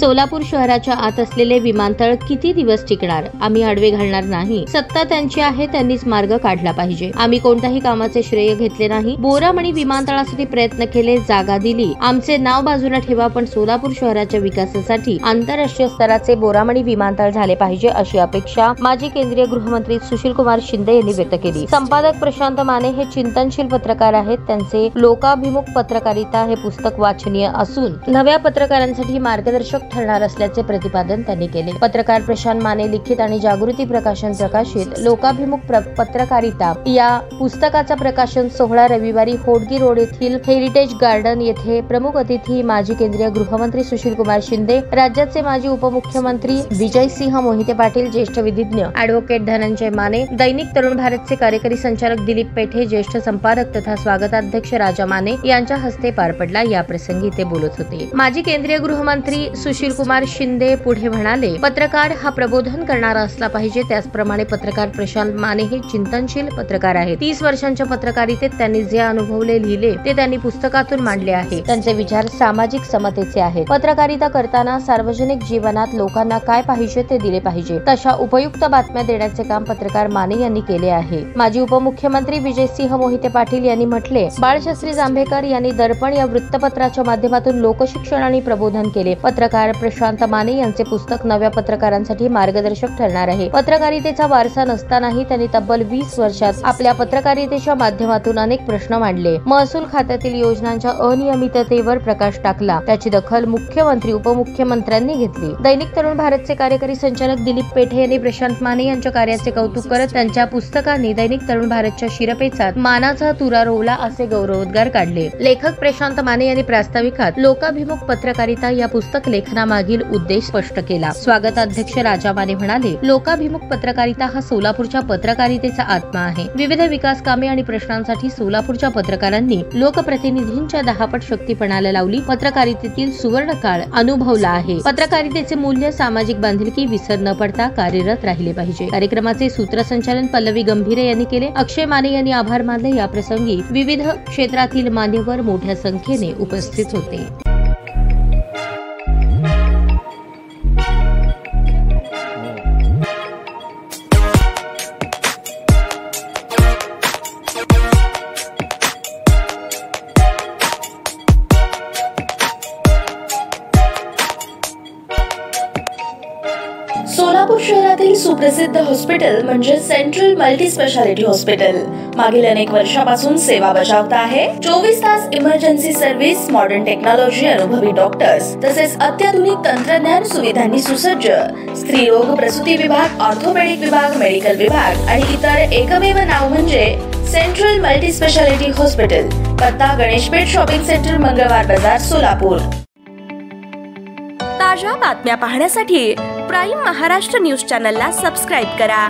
सोलापूर शहराच्या आत असलेले विमानतळ किती दिवस टिकणार? आम्ही आडवे घालणार नाही. सत्ता त्यांची आहे, त्यांनीच मार्ग काढला पाहिजे. आम्ही कोणत्याही कामाचे श्रेय घेतले नाही. बोरामणी विमानतळासाठी प्रयत्न केले, जागा दिली. आमचे नाव बाजूला ठेवा, पण सोलापूर शहराच्या विकासासाठी आंतरराष्ट्रीय स्तराचे बोरामणी विमानतळ झाले पाहिजे अशी अपेक्षा माजी केंद्रीय गृहमंत्री सुशीलकुमार शिंदे यांनी व्यक्त केली. संपादक प्रशांत माने हे चिंतनशील पत्रकार आहेत. त्यांचे लोकाभिमुख पत्रकारिता हे पुस्तक वाचनीय असून नव्या पत्रकारांसाठी मार्गदर्शक ठरणार असल्याचे प्रतिपादन त्यांनी केले. पत्रकार प्रशांत माने लिखित आणि जागृती प्रकाशन प्रकाशित लोकाभिमुख पत्रकारिता या पुस्तकाचा प्रकाशन सोहळा रविवारी होडगी रोड येथील हेरिटेज गार्डन येथे प्रमुख अतिथी माजी केंद्रीय गृहमंत्री सुशीलकुमार शिंदे, राज्याचे माजी उपमुख्यमंत्री विजयसिंह मोहिते पाटील, ज्येष्ठ विधिज्ञ ॲडव्होकेट धनंजय माने, दैनिक तरुण भारतचे कार्यकारी संचालक दिलीप पेठे, ज्येष्ठ संपादक तथा स्वागताध्यक्ष राजा माने यांच्या हस्ते पार पडला. या प्रसंगी ते बोलत होते. माजी केंद्रीय गृहमंत्री सुशीलकुमार शिंदे पुढे म्हणाले, पत्रकार हा प्रबोधन करणारा असला पाहिजे. त्याचप्रमाणे पत्रकार प्रशांत माने हे चिंतनशील पत्रकार आहेत. 30 वर्षांच्या पत्रकारितेत त्यांनी जे अनुभवले, लिहिले ते त्यांनी पुस्तकातून मांडले आहे. त्यांचे विचार सामाजिक समतेचे आहेत. पत्रकारिता करताना सार्वजनिक जीवनात लोकांना काय पाहिजे ते दिले पाहिजे. तशा उपयुक्त बातम्या देण्याचे काम पत्रकार माने यांनी केले आहे. माजी उपमुख्यमंत्री विजयसिंह मोहिते पाटील यांनी म्हटले, बाळशास्त्री जांभेकर यांनी दर्पण या वृत्तपत्राच्या माध्यमातून लोकशिक्षण आणि प्रबोधन केले. पत्रकार प्रशांत माने यांचे पुस्तक नव्या पत्रकारांसाठी मार्गदर्शक ठरणार आहे. पत्रकारितेचा वारसा नसतानाही त्यांनी तब्बल 20 वर्षात आपल्या पत्रकारितेच्या माध्यमातून अनेक प्रश्न मांडले. महसूल खात्यातील योजनांच्या अनियमिततेवर प्रकाश टाकला. त्याची दखल मुख्यमंत्री उपमुख्यमंत्र्यांनी घेतली. दैनिक तरुण भारतचे कार्यकारी संचालक दिलीप पेठे यांनी प्रशांत माने यांच्या कार्याचे कौतुक करत त्यांच्या पुस्तकांनी दैनिक तरुण भारतच्या शिरपेचात मानाचा तुरा रोवला असे गौरवोद्गार काढले. लेखक प्रशांत माने यांनी प्रास्ताविकात लोकाभिमुख पत्रकारिता या पुस्तक लेखनामागील उद्देश स्पष्ट केला. स्वागताध्यक्ष राजा माने म्हणाले, लोकाभिमुख पत्रकारिता हा सोलापूरच्या पत्रकारितेचा आत्मा आहे. विविध विकास कामे आणि प्रश्नांसाठी सोलापूरच्या पत्रकारांनी लोकप्रतिनिधींच्या 10 पट शक्ती पणाला लावली. पत्रकारितेतील सुवर्ण काळ अनुभवला आहे. पत्रकारितेचे मूल्य, सामाजिक बांधिलकी विसर न पडता कार्यरत राहिले पाहिजे. कार्यक्रमाचे सूत्रसंचालन पल्लवी गंभीरे यांनी केले. अक्षय माने यांनी आभार मानले. या प्रसंगी विविध क्षेत्रातील मान्यवर मोठ्या संख्येने उपस्थित होते. सोलापूर शहरातील सुप्रसिद्ध हॉस्पिटल म्हणजे सेंट्रल मल्टी स्पेशालिटी हॉस्पिटल मागील अनेक वर्षापासून सेवा बजावत आहे. 24 तास इमर्जन्सी सर्व्हिस, मॉडर्न टेक्नॉलॉजी, अनुभवी डॉक्टर्स तसेच अत्याधुनिक तंत्रज्ञान सुविधांनी सुसज्ज स्त्रीरोग प्रसूती विभाग, ऑर्थोपेडिक विभाग, मेडिकल विभाग आणि इतर एकमेव नाव म्हणजे सेंट्रल मल्टी स्पेशालिटी हॉस्पिटल. पत्ता गणेशपेठ शॉपिंग सेंटर, मंगळवार बाजार, सोलापूर. ताज्या बातम्या पाहण्यासाठी प्राईम महाराष्ट्र न्यूज चॅनलला सबस्क्राईब करा.